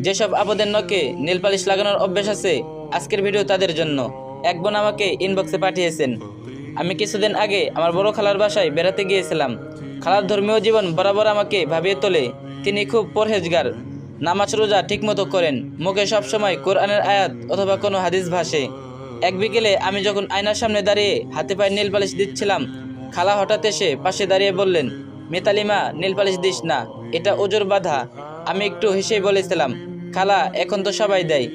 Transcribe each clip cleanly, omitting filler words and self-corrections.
যেসব আপুদের নখে নেল পালিশ লাগানোর অভ্যাস আছে, আজকের ভিডিও তাদের জন্য। এক বোন আমাকে ইনবক্সে পাঠিয়েছেন, আমি কিছুদিন আগে আমার বড় খালার বাসায় বেড়াতে গিয়েছিলাম। খালার ধর্মীয় জীবন বরাবর আমাকে ভাবিয়ে তোলে। তিনি খুব পরহেজগার, নামাজ রোজা ঠিকমতো করেন, মুখে সবসময় কোরআনের আয়াত অথবা কোনো হাদিস ভাসে। এক বিকেলে আমি যখন আয়নার সামনে দাঁড়িয়ে হাতে পায়ে নেল পালিশ দিচ্ছিলাম, খালা হঠাৎ এসে পাশে দাঁড়িয়ে বললেন, মিতালি মা, নেল পালিশ দিস না, এটা ওজোর বাধা। আমি একটু হেসেই বলেছিলাম, খালা এখন তো সবাই দেয়,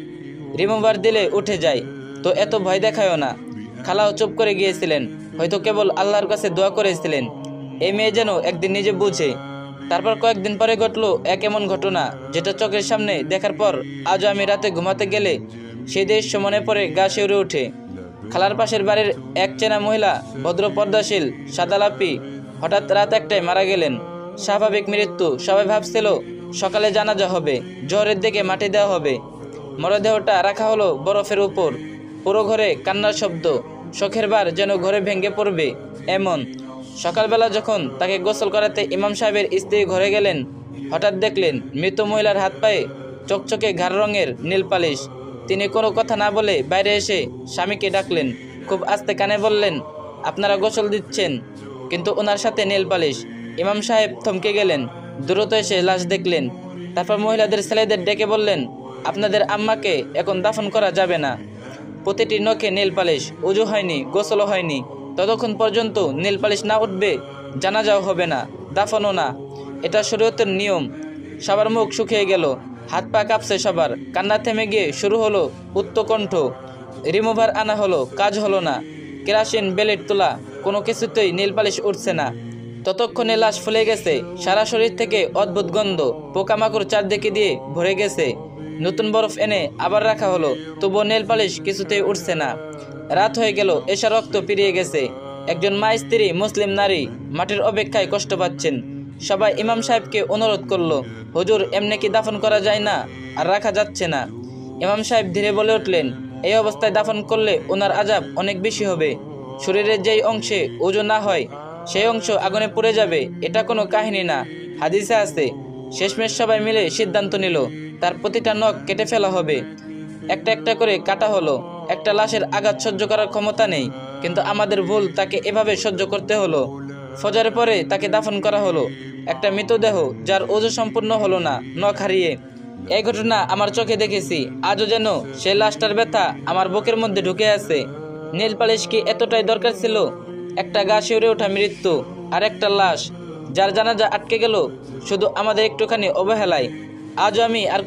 রিমুভার দিলে উঠে যায়, তো এত ভয় দেখায়ও না। খালাও চুপ করে গিয়েছিলেন, হয়তো কেবল আল্লাহর কাছে দোয়া করেছিলেন এই মেয়ে যেন একদিন নিজে বুঝে। তারপর কয়েকদিন পরে ঘটলো এক এমন ঘটনা, যেটা চোখের সামনে দেখার পর আজও আমি রাতে ঘুমাতে গেলে সেই দৃশ্য মনে পড়ে, গা শিউরে ওঠে। খালার পাশের বাড়ির এক চেনা মহিলা, ভদ্র পর্দাশীল, সাদালাপি, হঠাৎ রাত একটায় মারা গেলেন। স্বাভাবিক মৃত্যু। সবাই ভাবছিল সকালে জানাজা হবে, জোহরের দিকে মাটি দেওয়া হবে। মরদেহটা রাখা হলো বরফের উপর। পুরো ঘরে কান্নার শব্দ, শোকের বার যেন ঘরে ভেঙে পড়বে এমন। সকালবেলা যখন তাকে গোসল করাতে ইমাম সাহেবের স্ত্রী ঘরে গেলেন, হঠাৎ দেখলেন মৃত মহিলার হাত পায়ে চকচকে গাঢ় রঙের নীল পালিশ। তিনি কোনো কথা না বলে বাইরে এসে স্বামীকে ডাকলেন, খুব আস্তে কানে বললেন, আপনারা গোসল দিচ্ছেন, কিন্তু ওনার সাথে নীল পালিশ। ইমাম সাহেব থমকে গেলেন, দ্রুত এসে লাশ দেখলেন। তারপর মহিলাদের ছেলেদের ডেকে বললেন, আপনাদের আম্মাকে এখন দাফন করা যাবে না। প্রতিটি নখে নীল পালিশ, উজু হয়নি, গোসলও হয়নি। ততক্ষণ পর্যন্ত নীল পালিশ না উঠবে জানাজাও হবে না, দাফনও না। এটা শরীয়তের নিয়ম। সবার মুখ শুকিয়ে গেল, হাত পা কাঁপছে সবার, কান্না থেমে গিয়ে শুরু হলো উত্তকণ্ঠ। রিমুভার আনা হলো, কাজ হলো না। কেরাসিন, বেলেট তোলা, কোনো কিছুতেই নীল পালিশ উঠছে না। ততক্ষণে লাশ ফুলে গেছে, সারা শরীর থেকে অদ্ভুত গন্ধ, পোকামাকড় চারদিকে দিয়ে ভরে গেছে। নতুন বরফ এনে আবার রাখা হলো, তবুও নেল পালিশ কিছুতেই উঠছে না। রাত হয়ে গেল, এসা রক্ত পেরিয়ে গেছে। একজন মা স্ত্রী মুসলিম নারী মাটির অপেক্ষায় কষ্ট পাচ্ছেন। সবাই ইমাম সাহেবকে অনুরোধ করলো, হুজুর, এমনি কি দাফন করা যায় না, আর রাখা যাচ্ছে না। ইমাম সাহেব ধীরে বলে উঠলেন, এই অবস্থায় দাফন করলে ওনার আযাব অনেক বেশি হবে। শরীরের যেই অংশে ওজু না হয় সেই অংশ আগুনে পুড়ে যাবে। এটা কোনো কাহিনী না, হাদিসে আছে। শেষমেশ সবাই মিলে সিদ্ধান্ত নিল, তার প্রতিটা নখ কেটে ফেলা হবে। একটা একটা করে কাটা হলো। একটা লাশের আঘাত সহ্য করার ক্ষমতা নেই, কিন্তু আমাদের ভুল তাকে এভাবে সহ্য করতে হলো। ফজরের পরে তাকে দাফন করা হলো, একটা মৃতদেহ যার ওজু সম্পূর্ণ হলো না, নখ হারিয়ে। এই ঘটনা আমার চোখে দেখেছি, আজও যেন সেই লাশটার ব্যথা আমার বুকের মধ্যে ঢুকে আছে। নীল পালিশ কি এতটাই দরকার ছিল? একটা গা শিউরে ওঠা মৃত্যু, আর একটা লাশ যার জানাজা আটকে গেল শুধু আমাদের একটুখানি অবহেলায়। আজও আমি আর